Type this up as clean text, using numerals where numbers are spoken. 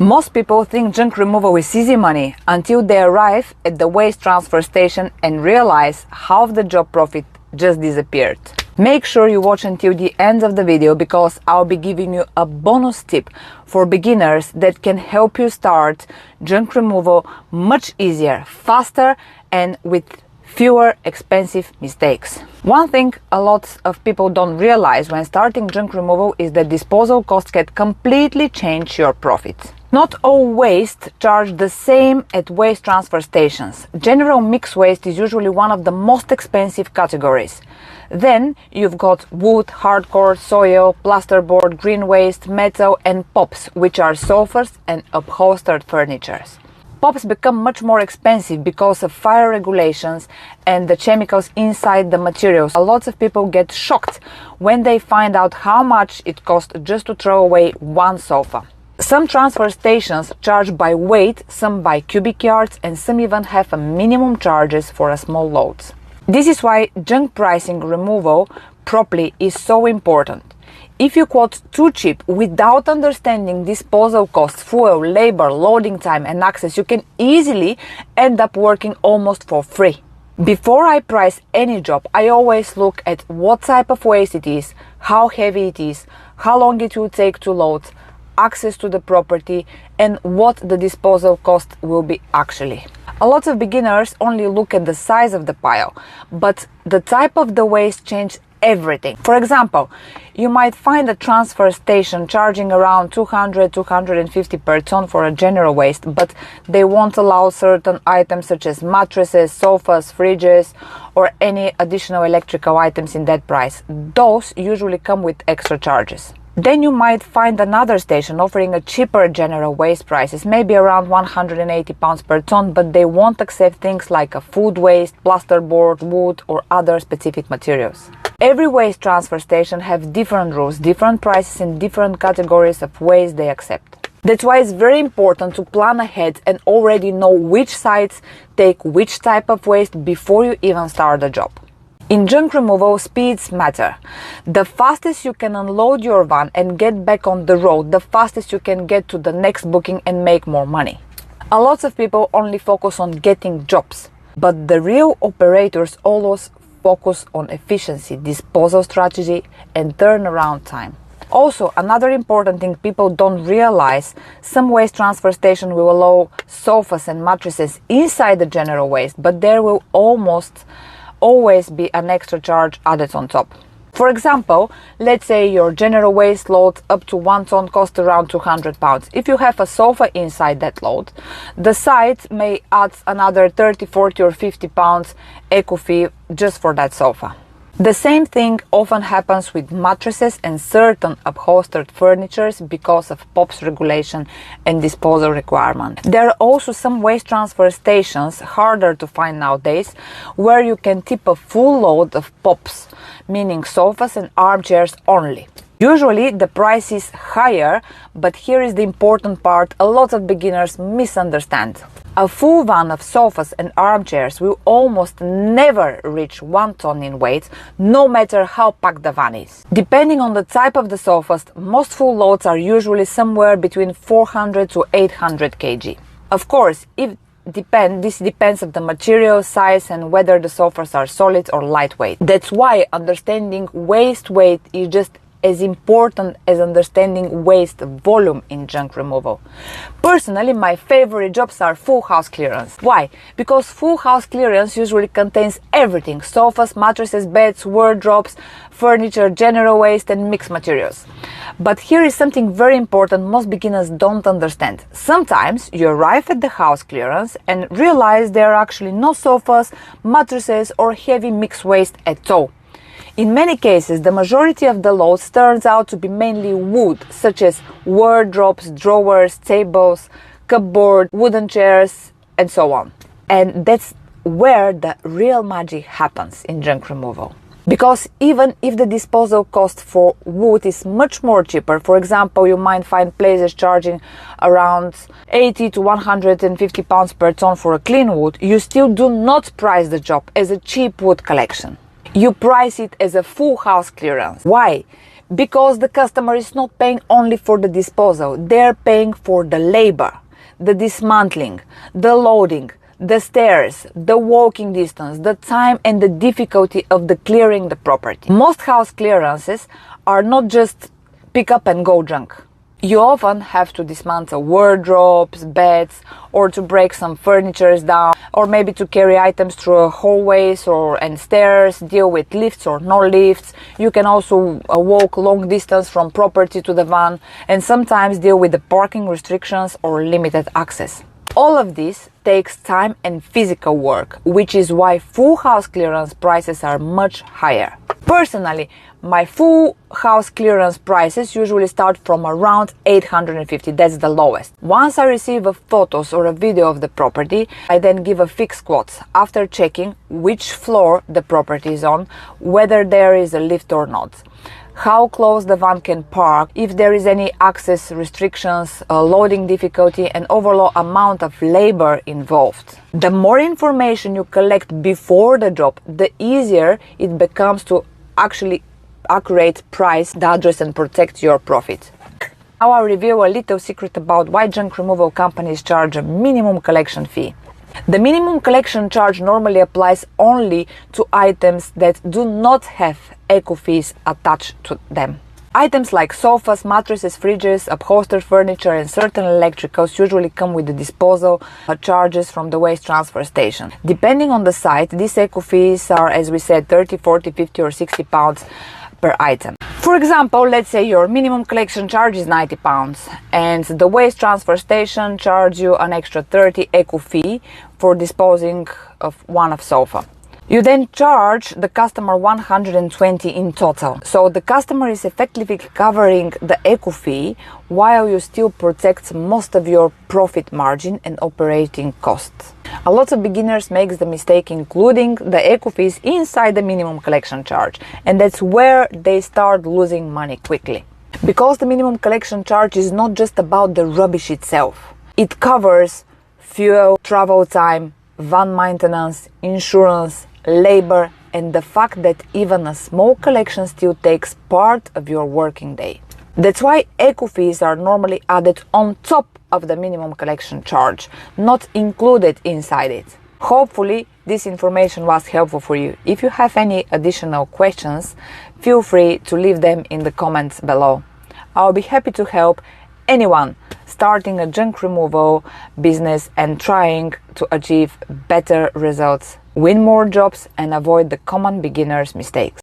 Most people think junk removal is easy money until they arrive at the waste transfer station and realize half the job profit just disappeared. Make sure you watch until the end of the video because I'll be giving you a bonus tip for beginners that can help you start junk removal much easier, faster, and with fewer expensive mistakes. One thing a lot of people don't realize when starting junk removal is that disposal costs can completely change your profit. Not all waste charged the same at waste transfer stations. General mixed waste is usually one of the most expensive categories. Then you've got wood, hardcore, soil, plasterboard, green waste, metal and POPs, which are sofas and upholstered furniture. POPs become much more expensive because of fire regulations and the chemicals inside the materials. A lot of people get shocked when they find out how much it costs just to throw away one sofa. Some transfer stations charge by weight, some by cubic yards, and some even have a minimum charges for a small loads. This is why junk pricing removal properly is so important. If you quote too cheap without understanding disposal costs, fuel, labor, loading time and access, you can easily end up working almost for free. Before I price any job, I always look at what type of waste it is, how heavy it is, how long it will take to load, access to the property, and what the disposal cost will be actually. A lot of beginners only look at the size of the pile, but the type of the waste changes everything. For example, you might find a transfer station charging around 200-250 per ton for a general waste, but they won't allow certain items such as mattresses, sofas, fridges, or any additional electrical items in that price. Those usually come with extra charges. Then you might find another station offering a cheaper general waste prices, maybe around £180 per ton, but they won't accept things like a food waste, plasterboard, wood, or other specific materials. Every waste transfer station have different rules, different prices, and different categories of waste they accept. That's why it's very important to plan ahead and already know which sites take which type of waste before you even start the job. In junk removal, speeds matter. The fastest you can unload your van and get back on the road, the fastest you can get to the next booking and make more money. A lot of people only focus on getting jobs, but the real operators always focus on efficiency, disposal strategy, and turnaround time. Also, another important thing people don't realize, some waste transfer station will allow sofas and mattresses inside the general waste, but there will almost always be an extra charge added on top. For example, let's say your general waste load up to 1 ton costs around £200. If you have a sofa inside that load, the site may add another 30, 40 or £50 eco fee just for that sofa. The same thing often happens with mattresses and certain upholstered furniture because of POPs regulation and disposal requirement. There are also some waste transfer stations, harder to find nowadays, where you can tip a full load of POPs, meaning sofas and armchairs only. Usually the price is higher, but here is the important part a lot of beginners misunderstand. A full van of sofas and armchairs will almost never reach 1 ton in weight, no matter how packed the van is. Depending on the type of the sofas, most full loads are usually somewhere between 400 to 800 kg. Of course, this depends on the material, size, and whether the sofas are solid or lightweight. That's why understanding waste weight is just as important as understanding waste volume in junk removal. Personally, my favorite jobs are full house clearance. Why? Because full house clearance usually contains everything: sofas, mattresses, beds, wardrobes, furniture, general waste and mixed materials. But here is something very important most beginners don't understand. Sometimes you arrive at the house clearance and realize there are actually no sofas, mattresses or heavy mixed waste at all. In many cases, the majority of the loads turns out to be mainly wood, such as wardrobes, drawers, tables, cupboard, wooden chairs, and so on. And that's where the real magic happens in junk removal. Because even if the disposal cost for wood is much more cheaper, for example, you might find places charging around 80 to 150 pounds per ton for a clean wood, you still do not price the job as a cheap wood collection. You price it as a full house clearance. Why? Because the customer is not paying only for the disposal, they're paying for the labor, the dismantling, the loading, the stairs, the walking distance, the time and the difficulty of the clearing the property. Most house clearances are not just pick up and go junk. You often have to dismantle wardrobes, beds, or to break some furniture down, or maybe to carry items through hallways and stairs, deal with lifts or no lifts. You can also walk long distance from property to the van, and sometimes deal with the parking restrictions or limited access. All of this takes time and physical work, which is why full house clearance prices are much higher. Personally, my full house clearance prices usually start from around 850, that's the lowest. Once I receive photos or a video of the property, I then give a fixed quote after checking which floor the property is on, whether there is a lift or not, how close the van can park, if there is any access restrictions, loading difficulty, and overall amount of labor involved. The more information you collect before the job, the easier it becomes to actually accurate price the address and protect your profit. Now I'll reveal a little secret about why junk removal companies charge a minimum collection fee. The minimum collection charge normally applies only to items that do not have eco fees attached to them. Items like sofas, mattresses, fridges, upholstered furniture and certain electricals usually come with the disposal charges from the waste transfer station. Depending on the site, these eco fees are, as we said, 30, 40, 50 or 60 pounds per item. For example, let's say your minimum collection charge is 90 pounds and the waste transfer station charges you an extra 30 eco fee for disposing of one sofa. You then charge the customer 120 in total. So the customer is effectively covering the eco fee while you still protect most of your profit margin and operating costs. A lot of beginners make the mistake including the eco fees inside the minimum collection charge, and that's where they start losing money quickly. Because the minimum collection charge is not just about the rubbish itself. It covers fuel, travel time, van maintenance, insurance, labor, and the fact that even a small collection still takes part of your working day. That's why eco fees are normally added on top of the minimum collection charge, not included inside it. Hopefully this information was helpful for you. If you have any additional questions, feel free to leave them in the comments below. I'll be happy to help anyone starting a junk removal business and trying to achieve better results, win more jobs and avoid the common beginners' mistakes.